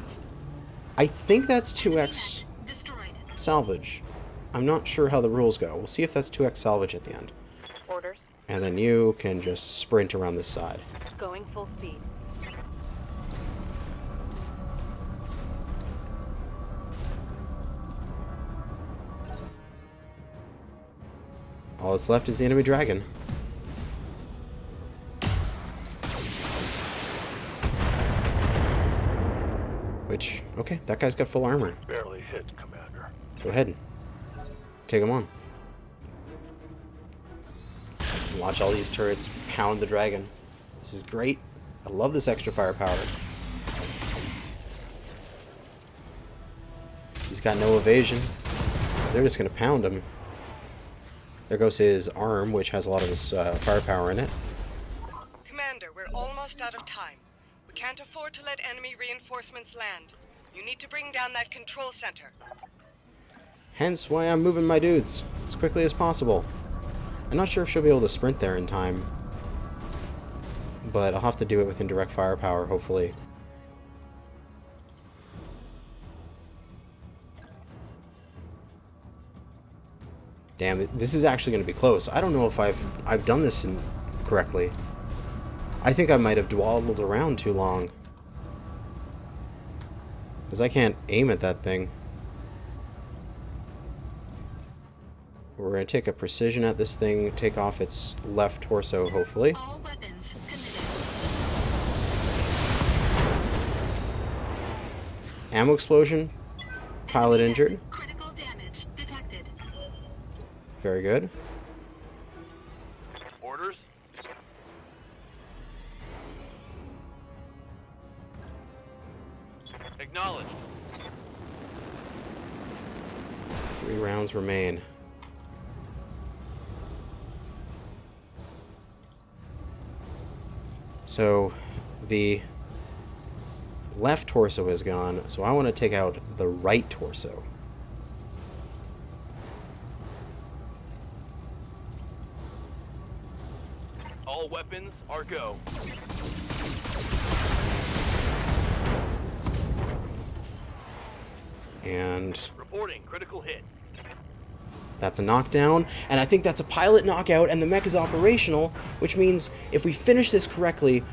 I think that's 2x Destroyed. salvage. I'm not sure how the rules go. We'll see if that's 2x salvage at the end. Orders. And then you can just sprint around this side. Going full speed. All that's left is the enemy dragon. Which, okay, that guy's got full armor. Barely hit, Commander. Go ahead. Take them on. Watch all these turrets pound the dragon. This is great. I love this extra firepower. He's got no evasion. They're just going to pound him. There goes his arm, which has a lot of his firepower in it. Commander, we're almost out of time. We can't afford to let enemy reinforcements land. You need to bring down that control center. Hence why I'm moving my dudes as quickly as possible. I'm not sure if she'll be able to sprint there in time, but I'll have to do it with indirect firepower, hopefully. Damn it, this is actually going to be close. I don't know if I've done this correctly. I think I might have dawdled around too long. Because I can't aim at that thing. We're going to take a precision at this thing, take off its left torso, hopefully. All weapons committed. Ammo explosion. Pilot injured. Critical damage detected. Very good. Orders? Acknowledged. 3 rounds remain. So, the left torso is gone, so I want to take out the right torso. All weapons are go. And Reporting critical hit. that's a knockdown, and I think that's a pilot knockout, and the mech is operational, which means if we finish this correctly,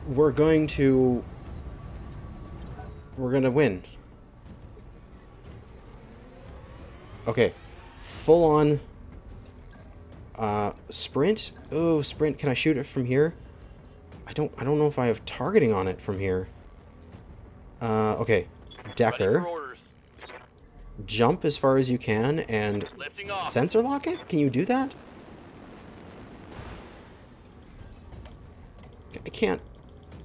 we're going to win. Okay, full on sprint. Oh, sprint. Can I shoot it from here? I don't know if I have targeting on it from here. Okay, Ready Decker. for orders. Jump as far as you can and Lifting off. sensor lock it? Can you do that? I can't.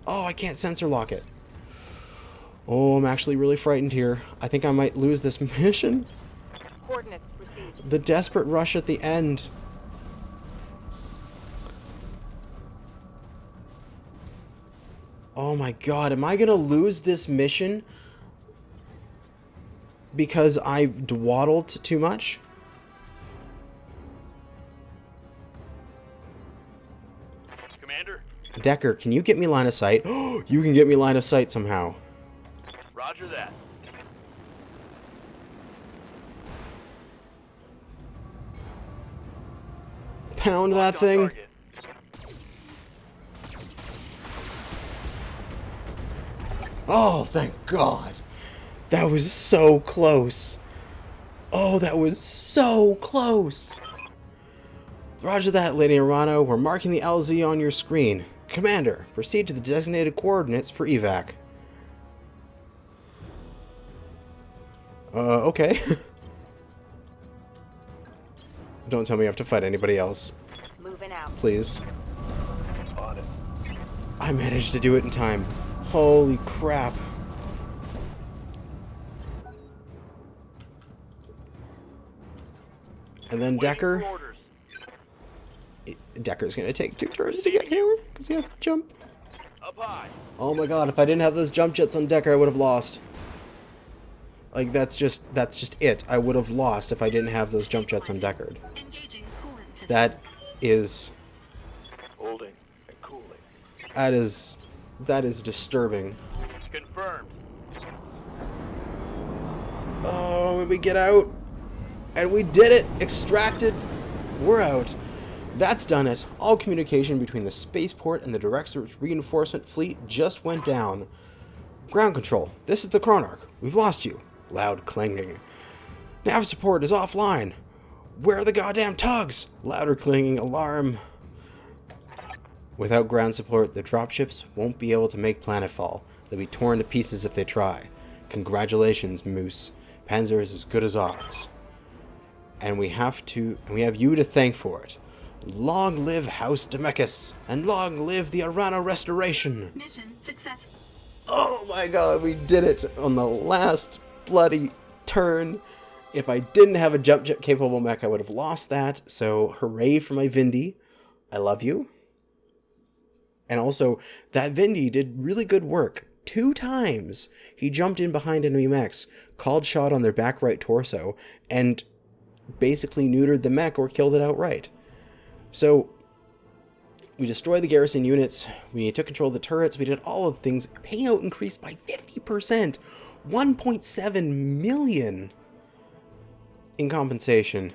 Oh, I can't sensor lock it. Oh, I'm actually really frightened here. I think I might lose this mission. Coordinates received. The desperate rush at the end. Oh my god, am I gonna lose this mission because I've dawdled too much? Commander, Decker, can you get me line of sight? You can get me line of sight somehow. roger that. Pound Locked that on thing. target. Oh, thank God. That was so close. Oh, that was so close. Roger that, Lady Arano. We're marking the LZ on your screen. Commander, proceed to the designated coordinates for evac. Okay. Don't tell me I have to fight anybody else. Moving out. Please. On it. I managed to do it in time. Holy crap. And then Waiting Decker. for orders. Decker's gonna take 2 turns to get here because he has to jump. Up high. Oh my god, if I didn't have those jump jets on Decker, I would have lost. Like, that's just it. I would have lost if I didn't have those jump jets on Deckard. Engaging coolant system. That is Holding and cooling. that is disturbing. Confirmed. Oh, and we get out. And we did it! Extracted. We're out. That's done it. All communication between the spaceport and the direct reinforcement fleet just went down. Ground control. This is the Chronarch. We've lost you. Loud clanging. Nav support is offline. Where are the goddamn tugs? Louder clanging alarm. Without ground support, the dropships won't be able to make planetfall. They'll be torn to pieces if they try. Congratulations, Moose. Panzyr is as good as ours. And we have you to thank for it. Long live House Demechus, and long live the Arana Restoration! Mission successful. Oh my god, we did it on the last bloody turn. If I didn't have a jump jet capable mech, I would have lost that. So hooray for my Vindy. I love you. And also, that Vindy did really good work. 2 times he jumped in behind enemy mechs, called shot on their back right torso, and basically neutered the mech or killed it outright. So we destroyed the garrison units, we took control of the turrets, we did all of the things. Payout increased by 50%, 1.7 million in compensation.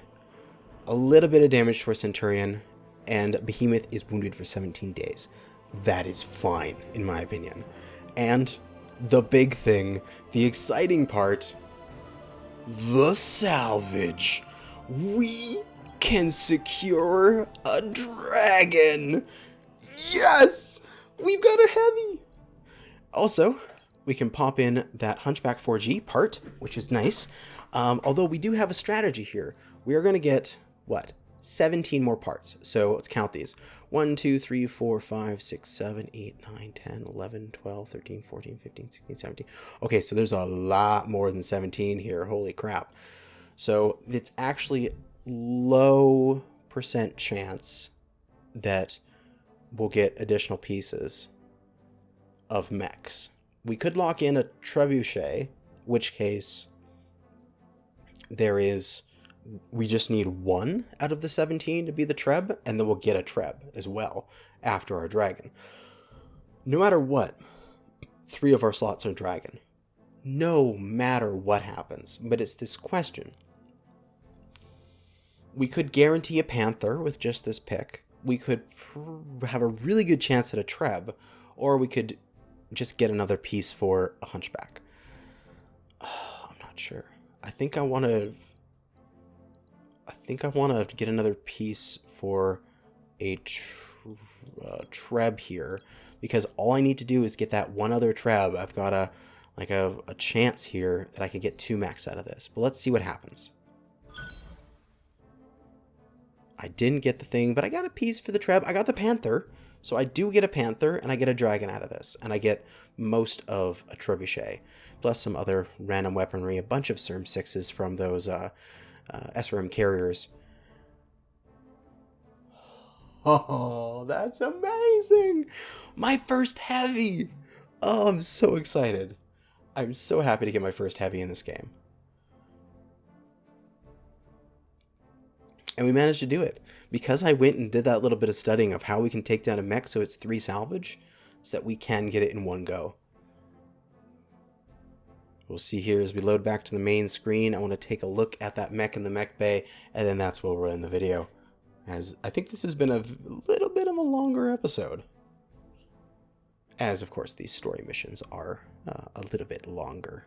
A little bit of damage to our Centurion, and Behemoth is wounded for 17 days. That is fine, in my opinion. And the big thing, the exciting part, the salvage. We can secure a dragon. Yes! We've got a heavy. Also, we can pop in that Hunchback 4G part, which is nice. Although we do have a strategy here. We are going to get, what, 17 more parts. So let's count these. 1, 2, 3, 4, 5, 6, 7, 8, 9, 10, 11, 12, 13, 14, 15, 16, 17. Okay, so there's a lot more than 17 here. Holy crap. So it's actually low % chance that we'll get additional pieces of mechs. We could lock in a trebuchet, which case we just need 1 out of the 17 to be the treb, and then we'll get a treb as well after our dragon. No matter what, 3 of our slots are dragon. No matter what happens, but it's this question. We could guarantee a Panther with just this pick. We could have a really good chance at a treb, or we could just get another piece for a Hunchback. I'm not sure. I think I want to get another piece for a treb here, because all I need to do is get that one other treb. I've got a chance here that I could get 2 mechs out of this. But let's see what happens. I didn't get the thing, but I got a piece for the treb. I got the Panther, so I do get a Panther, and I get a dragon out of this, and I get most of a trebuchet, plus some other random weaponry, a bunch of CERM 6s from those SRM carriers. Oh, that's amazing! My first heavy! Oh, I'm so excited. I'm so happy to get my first heavy in this game. And we managed to do it. Because I went and did that little bit of studying of how we can take down a mech so it's 3 salvage, so that we can get it in one go. We'll see here as we load back to the main screen. I want to take a look at that mech in the mech bay, and then that's where we'll end the video. As I think this has been a little bit of a longer episode. As, of course, these story missions are a little bit longer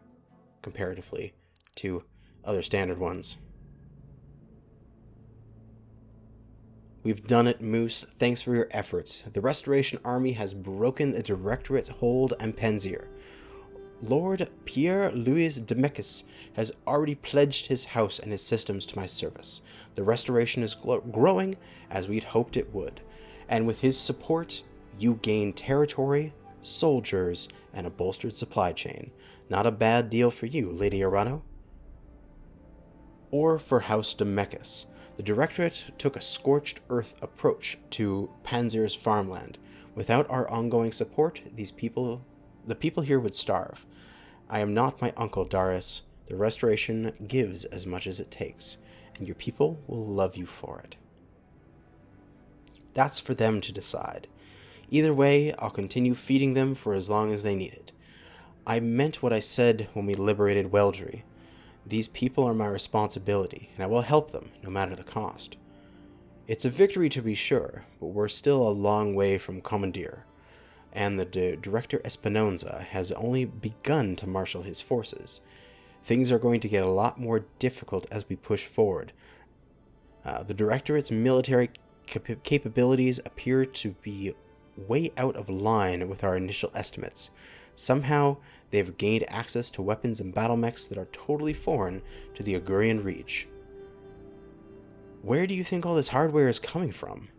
comparatively to other standard ones. We've done it, Moose. Thanks for your efforts. The Restoration Army has broken the Directorate's hold on Panzyr. Lord Pierre-Louis Demechus has already pledged his house and his systems to my service. The Restoration is growing as we'd hoped it would. And with his support, you gain territory, soldiers, and a bolstered supply chain. Not a bad deal for you, Lady Arano. Or for House Demechus. The Directorate took a scorched earth approach to Panzyr's farmland. Without our ongoing support, the people here would starve. I am not my uncle, Darius. The Restoration gives as much as it takes, and your people will love you for it. That's for them to decide. Either way, I'll continue feeding them for as long as they need it. I meant what I said when we liberated Weldry. These people are my responsibility, and I will help them, no matter the cost. It's a victory to be sure, but we're still a long way from Commandeer, and the Director Espinosa has only begun to marshal his forces. Things are going to get a lot more difficult as we push forward. The Directorate's military capabilities appear to be way out of line with our initial estimates. Somehow, they've gained access to weapons and battle mechs that are totally foreign to the Augurian Reach. Where do you think all this hardware is coming from?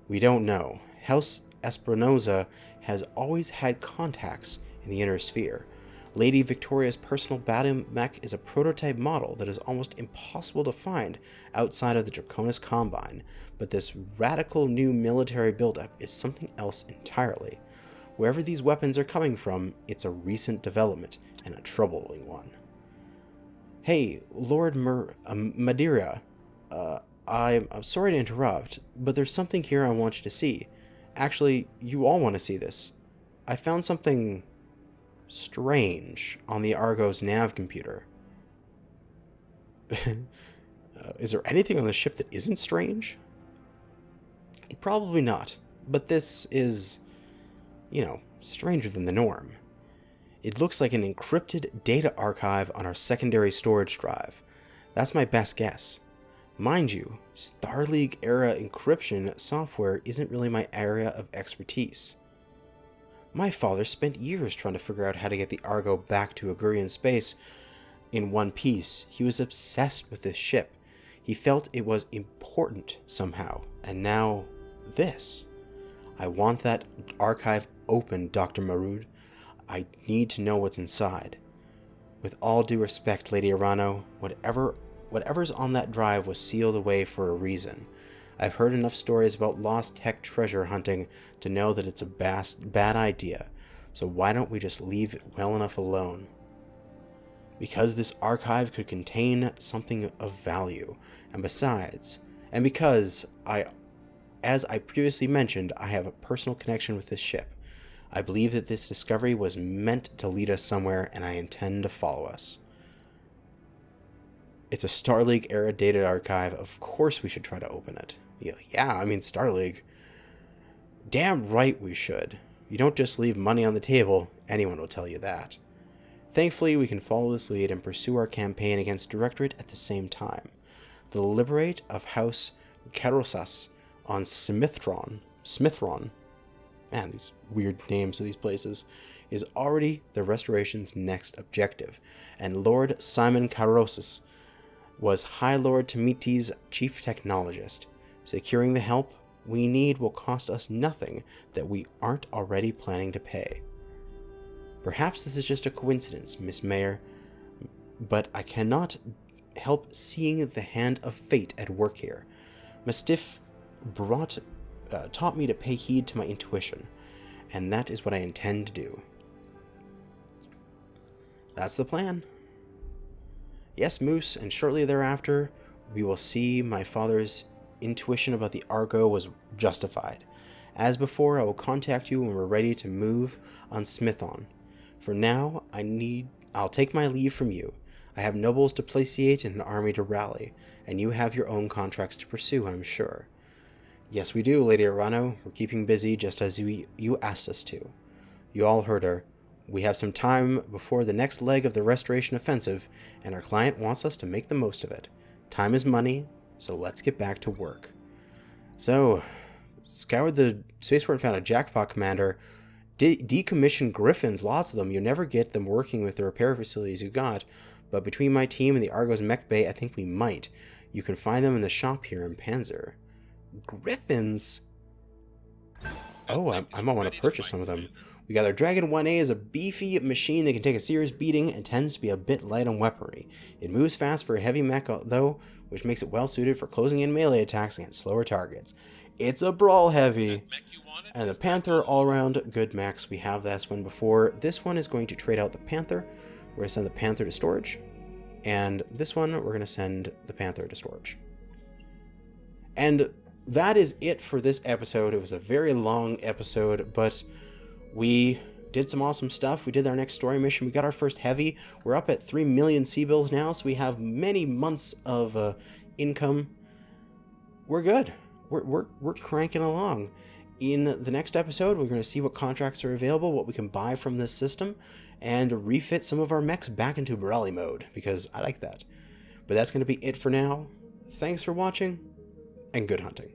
We don't know. House Esperanza has always had contacts in the inner sphere. Lady Victoria's personal battle mech is a prototype model that is almost impossible to find outside of the Draconis Combine, but this radical new military buildup is something else entirely. Wherever these weapons are coming from, it's a recent development and a troubling one. Hey, Lord Madeira, I'm sorry to interrupt, but there's something here I want you to see. Actually, you all want to see this. I found something strange on the Argo's nav computer. Is there anything on the ship that isn't strange? Probably not, but this is, stranger than the norm. It looks like an encrypted data archive on our secondary storage drive. That's my best guess. Mind you, Starleague-era encryption software isn't really my area of expertise. My father spent years trying to figure out how to get the Argo back to Augurian space in one piece. He was obsessed with this ship. He felt it was important somehow. And now, this. I want that archive open, Dr. Marud. I need to know what's inside. With all due respect, Lady Arano, whatever's on that drive was sealed away for a reason. I've heard enough stories about lost tech treasure hunting to know that it's a bad idea, so why don't we just leave it well enough alone? Because this archive could contain something of value, and besides, and because as I previously mentioned, I have a personal connection with this ship. I believe that this discovery was meant to lead us somewhere, and I intend to follow us. It's a Starleague-era data archive. Of course we should try to open it. Yeah, Starleague. Damn right we should. You don't just leave money on the table. Anyone will tell you that. Thankfully, we can follow this lead and pursue our campaign against Directorate at the same time. The Liberate of House Carosas on Smithron, man, these weird names of these places, is already the Restoration's next objective, and Lord Simon Carosas was High Lord Tamiti's chief technologist. Securing the help we need will cost us nothing that we aren't already planning to pay. Perhaps this is just a coincidence, Miss Mayor, but I cannot help seeing the hand of fate at work here. Mastiff taught me to pay heed to my intuition, and that is what I intend to do. That's the plan. Yes, Moose, and shortly thereafter, we will see my father's intuition about the Argo was justified. As before, I will contact you when we're ready to move on Smithon. For now, I'll take my leave from you. I have nobles to placiate and an army to rally, and you have your own contracts to pursue, I'm sure. Yes, we do, Lady Arano. We're keeping busy just as you asked us to. You all heard her. We have some time before the next leg of the Restoration Offensive, and our client wants us to make the most of it. Time is money, so let's get back to work. So, scoured the spaceport and found a jackpot, Commander. Decommissioned Griffins, lots of them. You never get them working with the repair facilities you got, but between my team and the Argo's mech bay, I think we might. You can find them in the shop here in Panzyr. Griffins? Oh, I might want to purchase some of them. We got our Dragon 1A is a beefy machine that can take a serious beating and tends to be a bit light on weaponry. It moves fast for a heavy mech though, which makes it well suited for closing in melee attacks against slower targets. It's a brawl heavy. And the Panther all around good mechs. We have this one before. This one is going to trade out the Panther. We're going to send the Panther to storage. And this one, we're going to send the Panther to storage. And that is it for this episode. It was a very long episode, but we did some awesome stuff. We did our next story mission. We got our first heavy. We're up at 3 million C-bills now, so we have many months of income. We're good. We're cranking along. In the next episode, we're going to see what contracts are available, what we can buy from this system, and refit some of our mechs back into Borelli mode, because I like that. But that's going to be it for now. Thanks for watching, and good hunting.